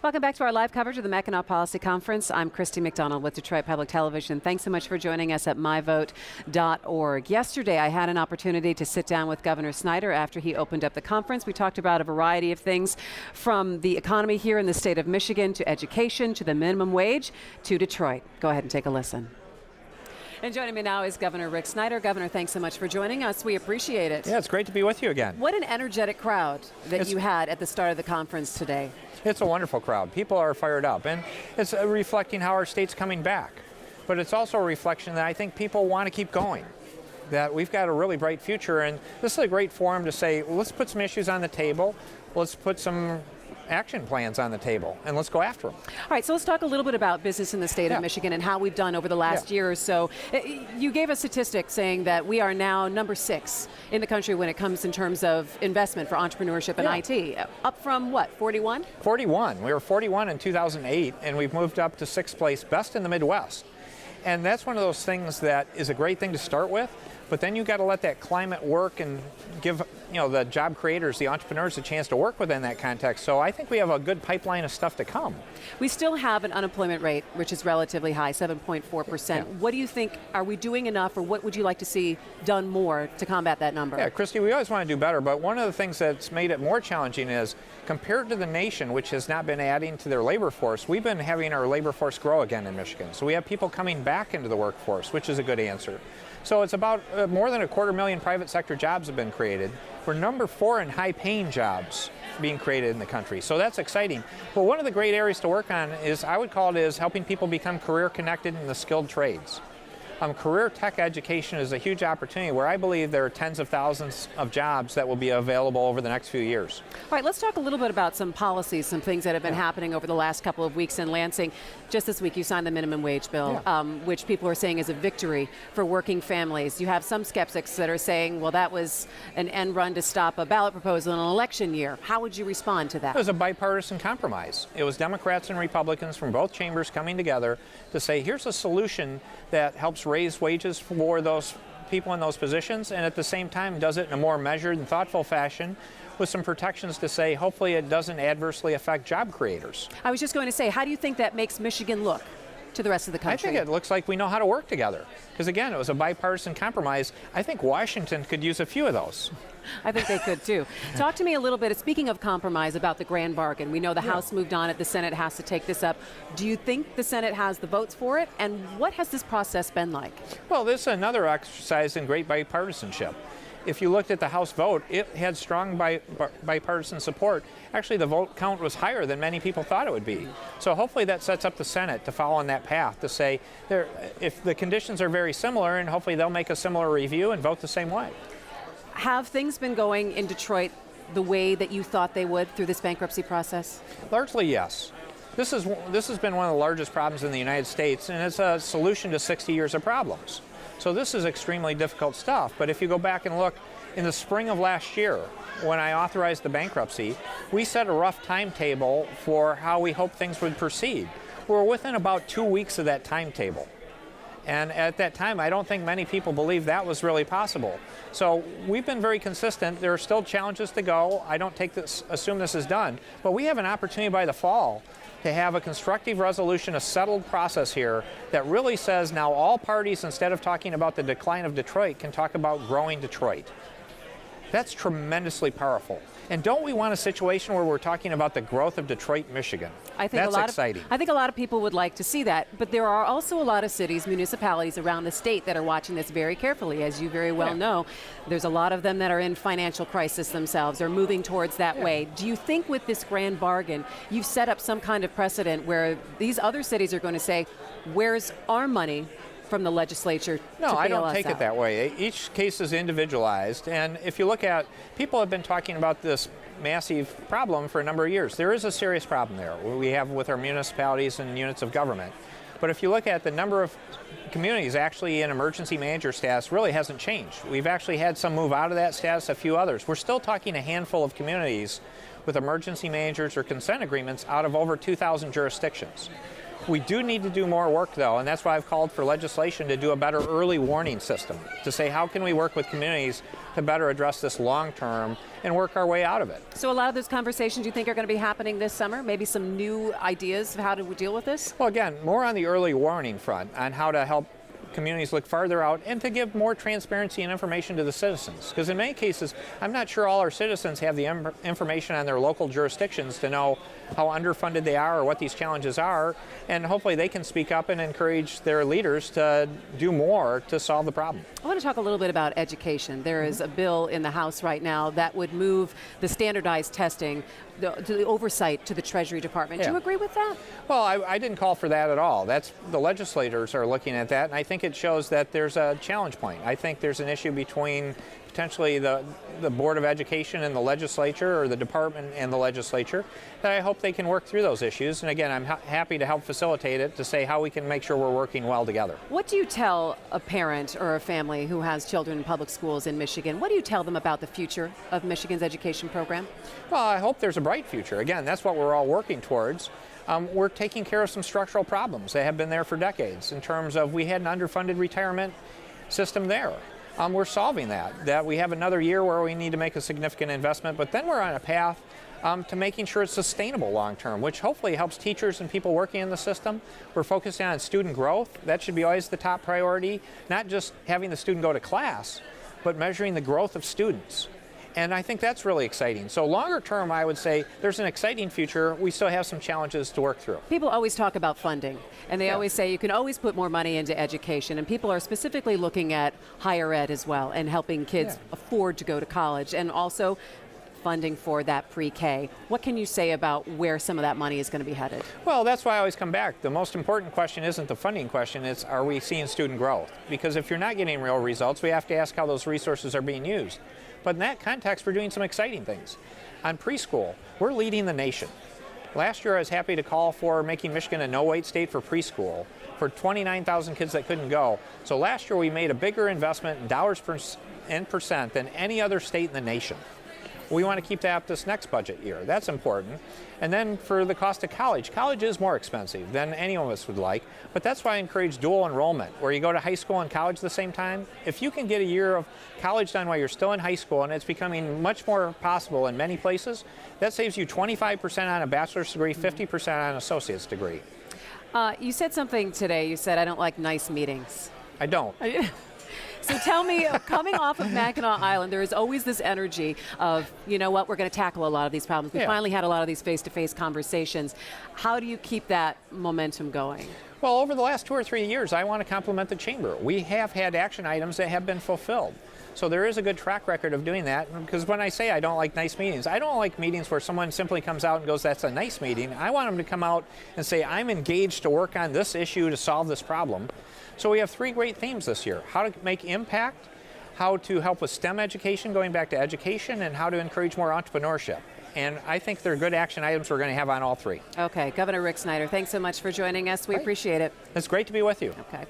Welcome back to our live coverage of the Mackinac Policy Conference. I'm Christy McDonald with Detroit Public Television. Thanks so much for joining us at myvote.org. Yesterday, I had an opportunity to sit down with Governor Snyder after he opened up the conference. We talked about a variety of things, from the economy here in the state of Michigan to education to the minimum wage to Detroit. Go ahead and take a listen. And joining me now is Governor Rick Snyder. Governor, thanks so much for joining us. We appreciate it. Yeah, it's great to be with you again. What an energetic crowd that you had at the start of the conference today. It's a wonderful crowd. People are fired up, and it's reflecting how our state's coming back. But it's also a reflection that I think people want to keep going, that we've got a really bright future, and this is a great forum to say, well, let's put some issues on the table, let's put some action plans on the table, and let's go after them. All right, so let's talk a little bit about business in the state of Michigan and how we've done over the last year or so. You gave a statistic saying that we are now number 6 in the country when it comes in terms of investment for entrepreneurship and IT. Up from what, 41? 41. We were 41 in 2008, and we've moved up to 6th place, best in the Midwest. And that's one of those things that is a great thing to start with, but then you got to let that climate work and give the job creators, the entrepreneurs, a chance to work within that context. So I think we have a good pipeline of stuff to come. We still have an unemployment rate which is relatively high, 7.4%. Yeah. What do you think, are we doing enough, or what would you like to see done more to combat that number? Yeah, Christy, we always want to do better, but one of the things that's made it more challenging is, compared to the nation, which has not been adding to their labor force, we've been having our labor force grow again in Michigan. So we have people coming back into the workforce, which is a good answer. So it's about more than 250,000 private sector jobs have been created. We're number 4 in high-paying jobs being created in the country. So that's exciting. But one of the great areas to work on is, I would call it, is helping people become career connected in the skilled trades. Career tech education is a huge opportunity where I believe there are tens of thousands of jobs that will be available over the next few years. All right, let's talk a little bit about some policies, some things that have been happening over the last couple of weeks in Lansing. Just this week, you signed the minimum wage bill, which people are saying is a victory for working families. You have some skeptics that are saying, well, that was an end run to stop a ballot proposal in an election year. How would you respond to that? It was a bipartisan compromise. It was Democrats and Republicans from both chambers coming together to say, here's a solution that helps raise wages for those people in those positions, and at the same time does it in a more measured and thoughtful fashion with some protections to say, hopefully it doesn't adversely affect job creators. I was just going to say, how do you think that makes Michigan look to the rest of the country? I think it looks like we know how to work together. Because again, it was a bipartisan compromise. I think Washington could use a few of those. I think they could too. Talk to me a little bit, speaking of compromise, about the grand bargain. We know the House moved on it, the Senate has to take this up. Do you think the Senate has the votes for it? And what has this process been like? Well, this is another exercise in great bipartisanship. If you looked at the House vote, it had strong bipartisan support. Actually, the vote count was higher than many people thought it would be. So hopefully that sets up the Senate to follow on that path, to say, if the conditions are very similar, and hopefully they'll make a similar review and vote the same way. Have things been going in Detroit the way that you thought they would through this bankruptcy process? Largely, yes. This has been one of the largest problems in the United States, and it's a solution to 60 years of problems. So this is extremely difficult stuff. But if you go back and look, in the spring of last year, when I authorized the bankruptcy, we set a rough timetable for how we hoped things would proceed. We're within about 2 weeks of that timetable. And at that time, I don't think many people believed that was really possible. So we've been very consistent. There are still challenges to go. I don't assume this is done. But we have an opportunity by the fall to have a constructive resolution, a settled process here that really says now all parties, instead of talking about the decline of Detroit, can talk about growing Detroit. That's tremendously powerful. And don't we want a situation where we're talking about the growth of Detroit, Michigan? That's exciting. I think a lot of people would like to see that, but there are also a lot of cities, municipalities around the state that are watching this very carefully. As you very well know, there's a lot of them that are in financial crisis themselves, or moving towards that way. Do you think with this grand bargain, you've set up some kind of precedent where these other cities are going to say, where's our money from the legislature? No, I don't take it that way. Each case is individualized, and if you look at, people have been talking about this massive problem for a number of years. There is a serious problem there we have with our municipalities and units of government. But if you look at the number of communities actually in emergency manager status, really hasn't changed. We've actually had some move out of that status, a few others. We're still talking a handful of communities with emergency managers or consent agreements out of over 2,000 jurisdictions. We do need to do more work, though, and that's why I've called for legislation to do a better early warning system, to say how can we work with communities to better address this long term and work our way out of it. So a lot of those conversations you think are going to be happening this summer? Maybe some new ideas of how to deal with this? Well, again, more on the early warning front on how to help communities look farther out and to give more transparency and information to the citizens. Because in many cases, I'm not sure all our citizens have the information on their local jurisdictions to know how underfunded they are or what these challenges are, and hopefully they can speak up and encourage their leaders to do more to solve the problem. I want to talk a little bit about education. There is a bill in the House right now that would move the standardized testing, the oversight to the Treasury Department. Do you agree with that? Well, I didn't call for that at all. That's the legislators are looking at that, and I think it shows that there's a challenge point. I think there's an issue between potentially the Board of Education and the legislature, or the department and the legislature, that I hope they can work through those issues. And again, I'm happy to help facilitate it, to say how we can make sure we're working well together. What do you tell a parent or a family who has children in public schools in Michigan? What do you tell them about the future of Michigan's education program? Well, I hope there's a bright future. Again, that's what we're all working towards. We're taking care of some structural problems that have been there for decades, in terms of we had an underfunded retirement system there. We're solving that we have another year where we need to make a significant investment, but then we're on a path to making sure it's sustainable long term, which hopefully helps teachers and people working in the system. We're focusing on student growth. That should be always the top priority, not just having the student go to class, but measuring the growth of students. And I think that's really exciting. So longer term, I would say there's an exciting future. We still have some challenges to work through. People always talk about funding, and they always say you can always put more money into education, and people are specifically looking at higher ed as well, and helping kids afford to go to college, and also funding for that pre-K. What can you say about where some of that money is going to be headed? Well, that's why I always come back. The most important question isn't the funding question, it's are we seeing student growth? Because if you're not getting real results, we have to ask how those resources are being used. But in that context, we're doing some exciting things. On preschool, we're leading the nation. Last year, I was happy to call for making Michigan a no-wait state for preschool for 29,000 kids that couldn't go. So last year, we made a bigger investment in dollars and percent than any other state in the nation. We want to keep that up this next budget year. That's important. And then for the cost of college, college is more expensive than any of us would like, but that's why I encourage dual enrollment, where you go to high school and college at the same time. If you can get a year of college done while you're still in high school, and it's becoming much more possible in many places, that saves you 25% on a bachelor's degree, 50% on an associate's degree. You said something today. You said, I don't like nice meetings. I don't. So tell me, coming off of Mackinac Island, there is always this energy of, you know what, we're going to tackle a lot of these problems. We finally had a lot of these face-to-face conversations. How do you keep that momentum going? Well, over the last 2 or 3 years, I want to compliment the Chamber. We have had action items that have been fulfilled. So there is a good track record of doing that, because when I say I don't like nice meetings, I don't like meetings where someone simply comes out and goes, that's a nice meeting. I want them to come out and say, I'm engaged to work on this issue to solve this problem. So we have 3 great themes this year: how to make impact, how to help with STEM education, going back to education, and how to encourage more entrepreneurship. And I think they're good action items we're going to have on all 3. Okay, Governor Rick Snyder, thanks so much for joining us. We appreciate it. It's great to be with you. Okay.